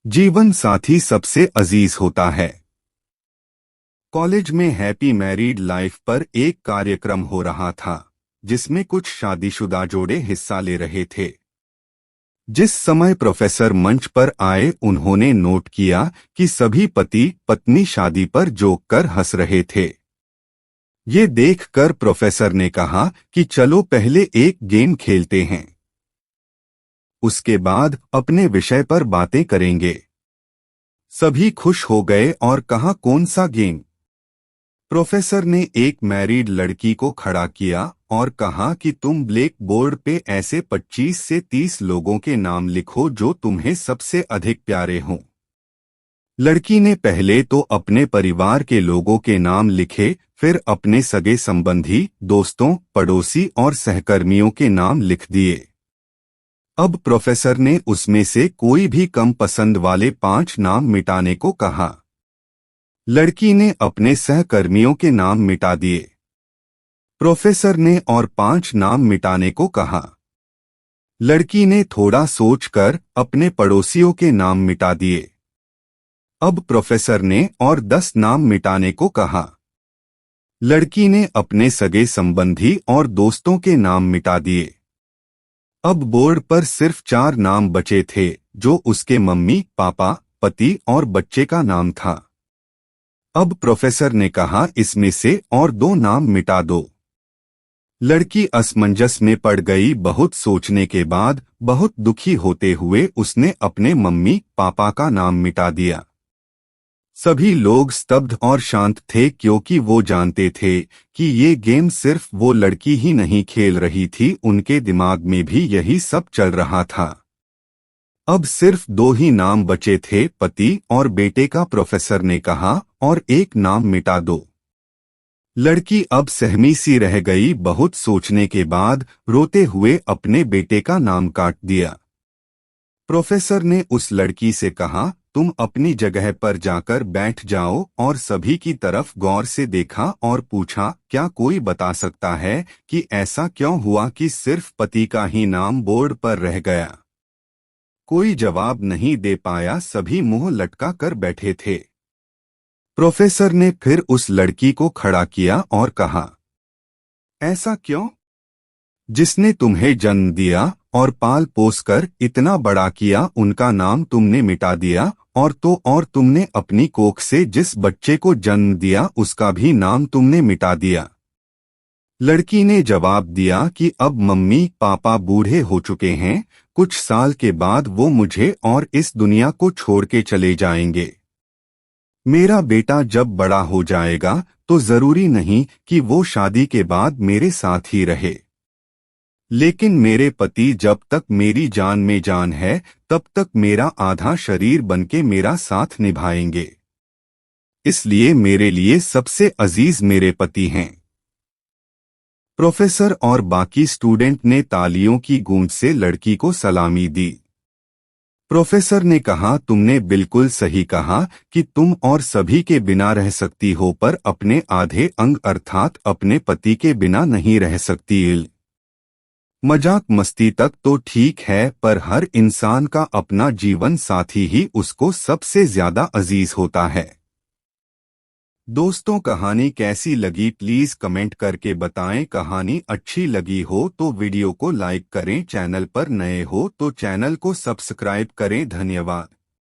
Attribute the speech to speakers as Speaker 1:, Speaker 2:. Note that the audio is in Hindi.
Speaker 1: जीवन साथी सबसे अजीज होता है। कॉलेज में हैप्पी मैरिड लाइफ पर एक कार्यक्रम हो रहा था, जिसमें कुछ शादीशुदा जोड़े हिस्सा ले रहे थे। जिस समय प्रोफेसर मंच पर आए, उन्होंने नोट किया कि सभी पति पत्नी शादी पर जोक कर हंस रहे थे। ये देखकर प्रोफेसर ने कहा कि चलो पहले एक गेम खेलते हैं, उसके बाद अपने विषय पर बातें करेंगे। सभी खुश हो गए और कहा, कौन सा गेम? प्रोफेसर ने एक मैरिड लड़की को खड़ा किया और कहा कि तुम ब्लैक बोर्ड पे ऐसे 25 से 30 लोगों के नाम लिखो जो तुम्हें सबसे अधिक प्यारे हों। लड़की ने पहले तो अपने परिवार के लोगों के नाम लिखे, फिर अपने सगे संबंधी, दोस्तों, पड़ोसी और सहकर्मियों के नाम लिख दिए। अब प्रोफेसर ने उसमें से कोई भी कम पसंद वाले 5 नाम मिटाने को कहा। लड़की ने अपने सहकर्मियों के नाम मिटा दिए। प्रोफेसर ने और 5 नाम मिटाने को कहा। लड़की ने थोड़ा सोचकर अपने पड़ोसियों के नाम मिटा दिए। अब प्रोफेसर ने और 10 नाम मिटाने को कहा। लड़की ने अपने सगे संबंधी और दोस्तों के नाम मिटा दिए। अब बोर्ड पर सिर्फ 4 नाम बचे थे, जो उसके मम्मी, पापा, पति और बच्चे का नाम था। अब प्रोफेसर ने कहा, इसमें से और 2 नाम मिटा दो। लड़की असमंजस में पड़ गई। बहुत सोचने के बाद, बहुत दुखी होते हुए उसने अपने मम्मी पापा का नाम मिटा दिया। सभी लोग स्तब्ध और शांत थे, क्योंकि वो जानते थे कि ये गेम सिर्फ वो लड़की ही नहीं खेल रही थी, उनके दिमाग में भी यही सब चल रहा था। अब सिर्फ 2 ही नाम बचे थे, पति और बेटे का। प्रोफेसर ने कहा, और एक नाम मिटा दो। लड़की अब सहमी सी रह गई। बहुत सोचने के बाद रोते हुए अपने बेटे का नाम काट दिया। प्रोफेसर ने उस लड़की से कहा, तुम अपनी जगह पर जाकर बैठ जाओ, और सभी की तरफ गौर से देखा और पूछा, क्या कोई बता सकता है कि ऐसा क्यों हुआ कि सिर्फ पति का ही नाम बोर्ड पर रह गया? कोई जवाब नहीं दे पाया, सभी मुंह लटका कर बैठे थे। प्रोफेसर ने फिर उस लड़की को खड़ा किया और कहा, ऐसा क्यों? जिसने तुम्हें जन्म दिया और पाल पोस कर इतना बड़ा किया, उनका नाम तुमने मिटा दिया, और तुमने अपनी कोख से जिस बच्चे को जन्म दिया, उसका भी नाम तुमने मिटा दिया। लड़की ने जवाब दिया कि अब मम्मी पापा बूढ़े हो चुके हैं, कुछ साल के बाद वो मुझे और इस दुनिया को छोड़ के चले जाएंगे। मेरा बेटा जब बड़ा हो जाएगा तो जरूरी नहीं कि वो शादी के बाद मेरे साथ ही रहे, लेकिन मेरे पति जब तक मेरी जान में जान है, तब तक मेरा आधा शरीर बनके मेरा साथ निभाएंगे। इसलिए मेरे लिए सबसे अजीज मेरे पति हैं। प्रोफेसर और बाकी स्टूडेंट ने तालियों की गूंज से लड़की को सलामी दी। प्रोफेसर ने कहा, तुमने बिल्कुल सही कहा कि तुम और सभी के बिना रह सकती हो, पर अपने आधे अंग अर्थात अपने पति के बिना नहीं रह सकती। मजाक मस्ती तक तो ठीक है, पर हर इंसान का अपना जीवन साथी ही उसको सबसे ज्यादा अजीज होता है। दोस्तों, कहानी कैसी लगी प्लीज कमेंट करके बताएं। कहानी अच्छी लगी हो तो वीडियो को लाइक करें, चैनल पर नए हो तो चैनल को सब्सक्राइब करें। धन्यवाद।